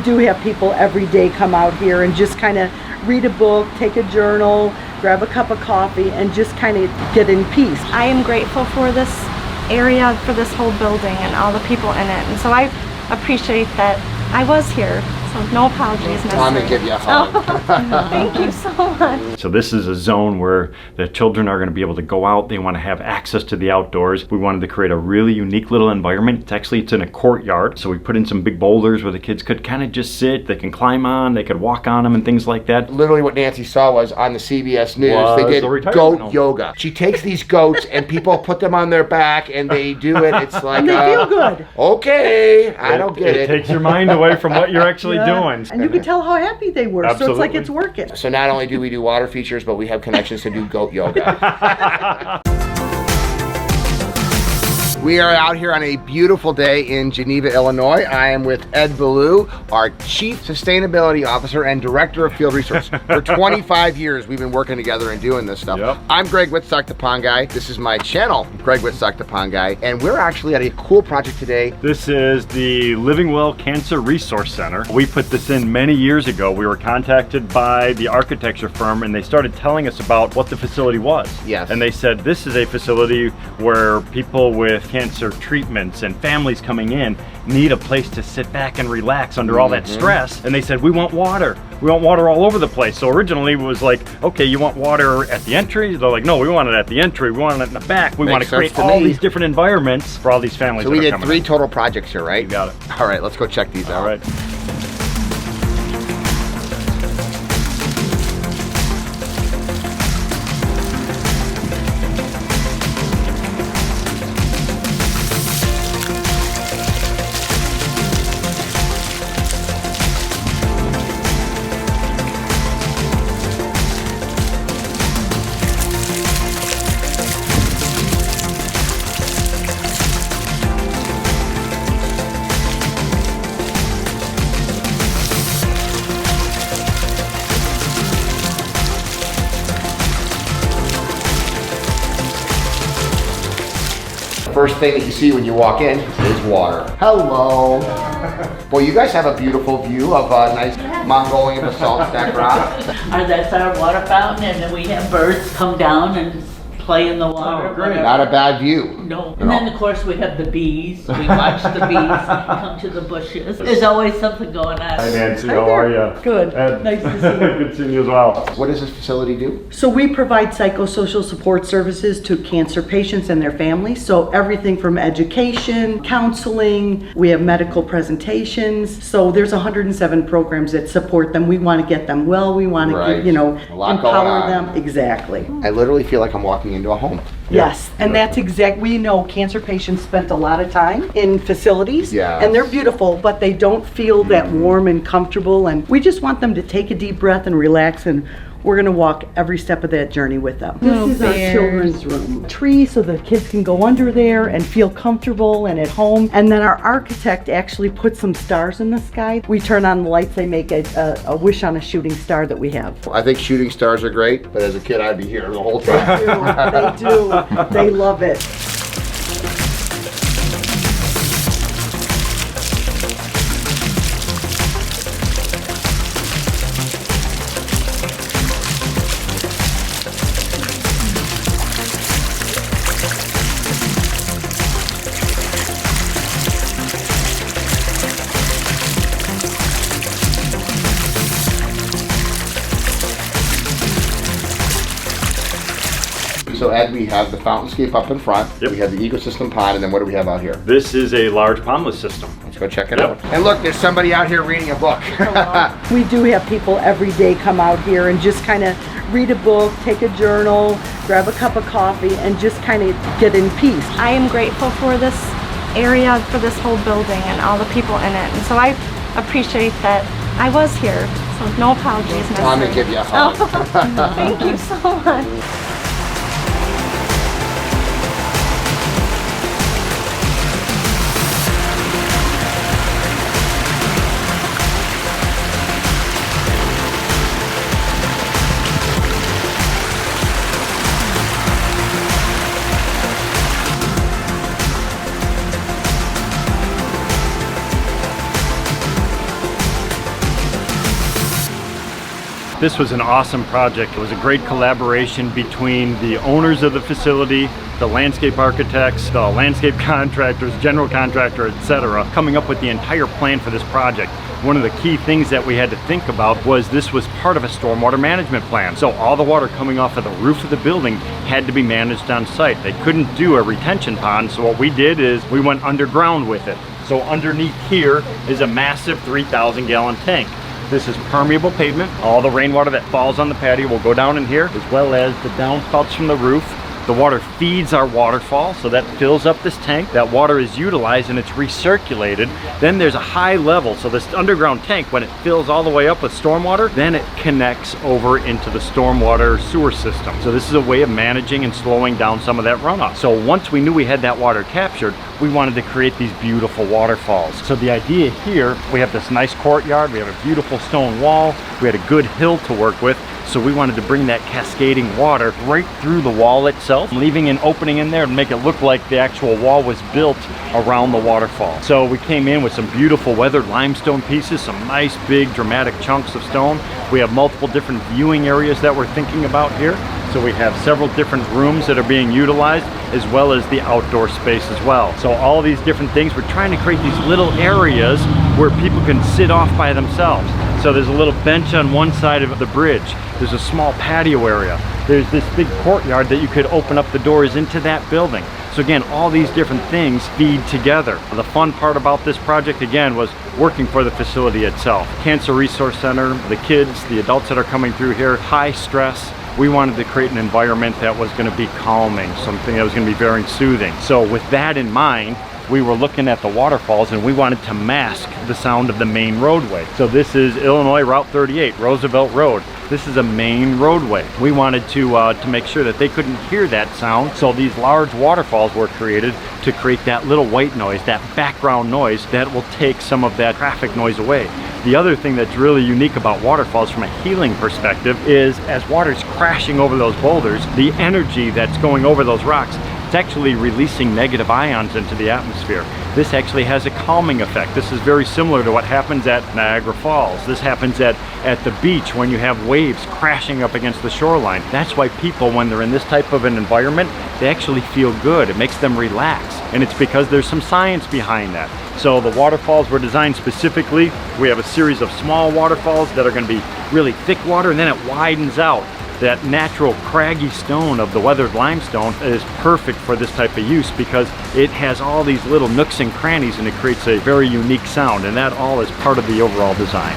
do have people every day come out here and just kind of read a book, take a journal, grab a cup of coffee, and just kind of get in peace. I am grateful for this area, for this whole building and all the people in it, and so I appreciate that I was here. So no apologies necessary. I'm gonna give you a hug. Thank you so much. So this is a zone where the children are going to be able to go out. They want to have access to the outdoors. We wanted to create a really unique little environment. It's in a courtyard. So we put in some big boulders where the kids could kind of just sit. They can climb on, they could walk on them and things like that. Literally what Nancy saw was on the CBS News, they did goat yoga. She takes these goats and people put them on their back and they do it. It's like, and they feel good. Okay, I don't get it. It takes your mind away from what you're actually doing. And you could tell how happy they were. Absolutely. So it's like it's working. So not only do we do water features, but we have connections to do goat yoga. We are out here on a beautiful day in Geneva, Illinois. I am with Ed Ballou, our Chief Sustainability Officer and Director of Field Research. For 25 years, we've been working together and doing this stuff. Yep. I'm Greg Wittstock, the Pond Guy. This is my channel, Greg Wittstock, the Pond Guy. And we're actually at a cool project today. This is the Living Well Cancer Resource Center. We put this in many years ago. We were contacted by the architecture firm and they started telling us about what the facility was. Yes. And they said, this is a facility where people with cancer treatments and families coming in need a place to sit back and relax under all that stress. And they said, we want water. We want water all over the place. So originally it was like, okay, you want water at the entry? They're like, no, we want it at the entry. We want it in the back. We want to create all these different environments for all these families. So we did 3 total projects here, right? You got it. All right, let's go check these out. All right. First thing that you see when you walk in is water. Hello. Well, you guys have a beautiful view of a nice Mongolian basalt stack rock. That's our water fountain, and then we have birds come down and play in the water. Oh, great. Not a bad view. No. And then, of course, we have the bees. We watch the bees come to the bushes. There's always something going on. Hi, Nancy. How are you? Good. Nice to see you. Good seeing you as well. What does this facility do? So we provide psychosocial support services to cancer patients and their families. So everything from education, counseling, we have medical presentations. So there's 107 programs that support them. We want to get them well. We want to, Right. empower them. Exactly. I literally feel like I'm walking into a home. Yes, and that's we know cancer patients spent a lot of time in facilities, Yes. and they're beautiful, but they don't feel that warm and comfortable, and we just want them to take a deep breath and relax, and we're gonna walk every step of that journey with them. This is our children's room. Tree so the kids can go under there and feel comfortable and at home. And then our architect actually put some stars in the sky. We turn on the lights, they make a wish on a shooting star that we have. I think shooting stars are great, but as a kid I'd be here the whole time. They do. They love it. So Ed, we have the fountainscape up in front. Yep. We have the ecosystem pond, and then what do we have out here? This is a large pondless system. Let's go check it out. And look, there's somebody out here reading a book. We do have people every day come out here and just kind of read a book, take a journal, grab a cup of coffee, and just kind of get in peace. I am grateful for this area, for this whole building and all the people in it, and so I appreciate that I was here. So no apologies necessary. I'm gonna give you a hug. Thank you so much. This was an awesome project. It was a great collaboration between the owners of the facility, the landscape architects, the landscape contractors, general contractor, etc., coming up with the entire plan for this project. One of the key things that we had to think about was this was part of a stormwater management plan. So all the water coming off of the roof of the building had to be managed on site. They couldn't do a retention pond, so what we did is we went underground with it. So underneath here is a massive 3,000 gallon tank. This is permeable pavement. All the rainwater that falls on the patio will go down in here, as well as the downspouts from the roof. The water feeds our waterfall, so that fills up this tank. That water is utilized and it's recirculated. Then there's a high level, so this underground tank, when it fills all the way up with stormwater, then it connects over into the stormwater sewer system. So this is a way of managing and slowing down some of that runoff. So once we knew we had that water captured, we wanted to create these beautiful waterfalls. So the idea here, we have this nice courtyard, we have a beautiful stone wall, we had a good hill to work with. So we wanted to bring that cascading water right through the wall itself, leaving an opening in there to make it look like the actual wall was built around the waterfall. So we came in with some beautiful weathered limestone pieces, some nice big dramatic chunks of stone. We have multiple different viewing areas that we're thinking about here. So we have several different rooms that are being utilized, as well as the outdoor space as well. So all these different things, we're trying to create these little areas where people can sit off by themselves. So there's a little bench on one side of the bridge. There's a small patio area. There's this big courtyard that you could open up the doors into that building. So again, all these different things feed together. The fun part about this project, again, was working for the facility itself. Cancer Resource Center, the kids, the adults that are coming through here, high stress. We wanted to create an environment that was going to be calming, something that was going to be very soothing. So with that in mind, we were looking at the waterfalls and we wanted to mask the sound of the main roadway. So this is Illinois Route 38, Roosevelt Road. This is a main roadway. We wanted to make sure that they couldn't hear that sound. So these large waterfalls were created to create that little white noise, that background noise that will take some of that traffic noise away. The other thing that's really unique about waterfalls from a healing perspective is as water's crashing over those boulders, the energy that's going over those rocks, it's actually releasing negative ions into the atmosphere. This actually has a calming effect. This is very similar to what happens at Niagara Falls. This happens at the beach when you have waves crashing up against the shoreline. That's why people, when they're in this type of an environment, they actually feel good. It makes them relax. And it's because there's some science behind that. So the waterfalls were designed specifically. We have a series of small waterfalls that are going to be really thick water, and then it widens out. That natural craggy stone of the weathered limestone is perfect for this type of use because it has all these little nooks and crannies and it creates a very unique sound, and that all is part of the overall design.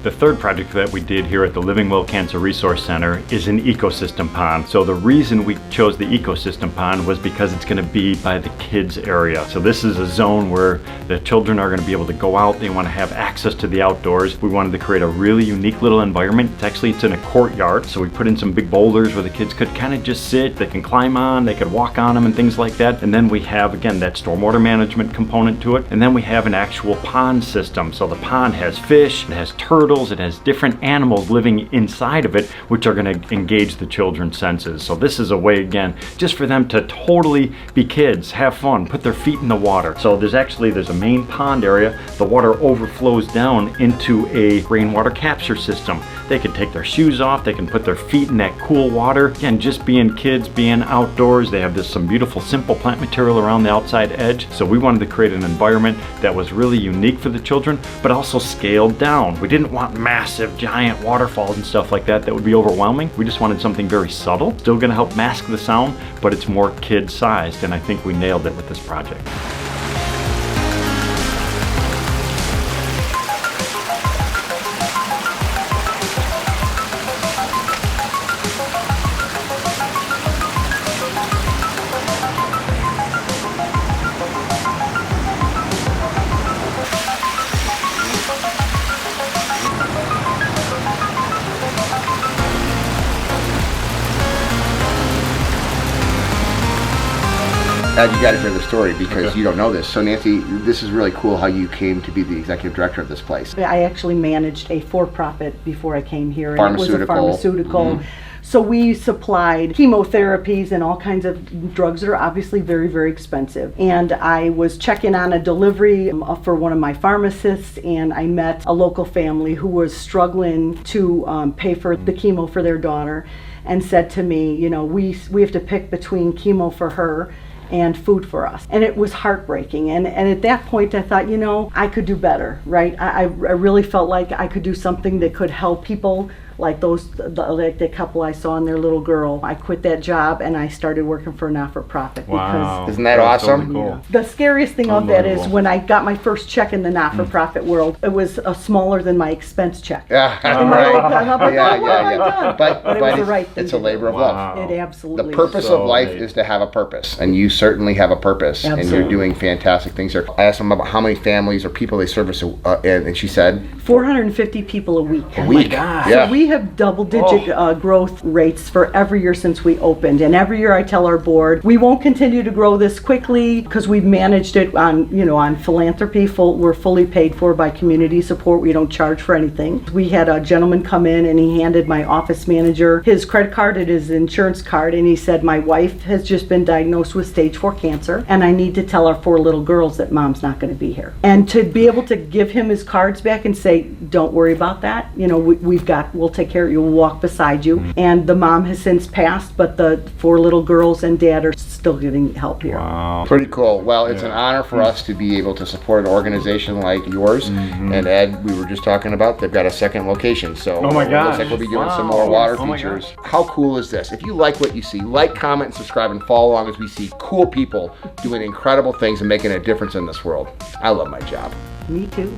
The third project that we did here at the Living Will Cancer Resource Center is an ecosystem pond. So the reason we chose the ecosystem pond was because it's going to be by the kids area. So this is a zone where the children are going to be able to go out. They want to have access to the outdoors. We wanted to create a really unique little environment. It's in a courtyard. So we put in some big boulders where the kids could kind of just sit. They can climb on, they could walk on them and things like that. And then we have, again, that stormwater management component to it. And then we have an actual pond system. So the pond has fish, it has turtles, it has different animals living inside of it, which are going to engage the children's senses. So this is a way, again, just for them to totally be kids, have fun, put their feet in the water. So there's a main pond area. The water overflows down into a rainwater capture system. They can take their shoes off, they can put their feet in that cool water. Again, just being kids, being outdoors. They have some beautiful simple plant material around the outside edge. So we wanted to create an environment that was really unique for the children, but also scaled down. We didn't want massive giant waterfalls and stuff like that would be overwhelming. We just wanted something very subtle, still going to help mask the sound, but it's more kid sized, and I think we nailed it with this project. Ed, you got to hear the story because you don't know this. So Nancy, this is really cool how you came to be the executive director of this place. I actually managed a for-profit before I came here. And it was a Pharmaceutical. pharmaceutical. So we supplied chemotherapies and all kinds of drugs that are obviously very, very expensive. And I was checking on a delivery for one of my pharmacists, and I met a local family who was struggling to pay for the chemo for their daughter, and said to me, you know, we have to pick between chemo for her and food for us. And it was heartbreaking. And at that point I thought, you know, I could do better, right? I really felt like I could do something that could help people like like the couple I saw and their little girl. I quit that job and I started working for a not-for-profit. Wow. Isn't that awesome? Totally cool. The scariest thing of that is Unbelievable. when I got my first check in the not-for-profit world, it was smaller than my expense check. Yeah, And right. I'm like, Yeah, oh, what have I yeah. done? But it was the right thing it's a to labor do. of love. It absolutely The purpose So of life right. is to have a purpose, and you certainly have a purpose, and you're Absolutely. doing fantastic things here. I asked them about how many families or people they service, and she said 450 people a week. a week. God. Yeah. So we have double-digit growth rates for every year since we opened, and every year I tell our board we won't continue to grow this quickly because we've managed it on philanthropy. We're fully paid for by community support. We don't charge for anything. We had a gentleman come in and he handed my office manager his credit card and his insurance card, and he said, my wife has just been diagnosed with stage 4 cancer, and I need to tell our 4 little girls that mom's not going to be here. And to be able to give him his cards back and say, don't worry about that, you know, we'll take care of you, we'll walk beside you. And the mom has since passed, but the 4 little girls and dad are still getting help here. Wow. Pretty cool. Well, it's an honor for us to be able to support an organization like yours. And Ed, we were just talking about, they've got a second location. So Oh my it looks gosh. like we'll be doing some Wow. more water Oh my features. How cool is this? If you like what you see, like, comment, and subscribe, and follow along as we see cool people doing incredible things and making a difference in this world. I love my job. Me too.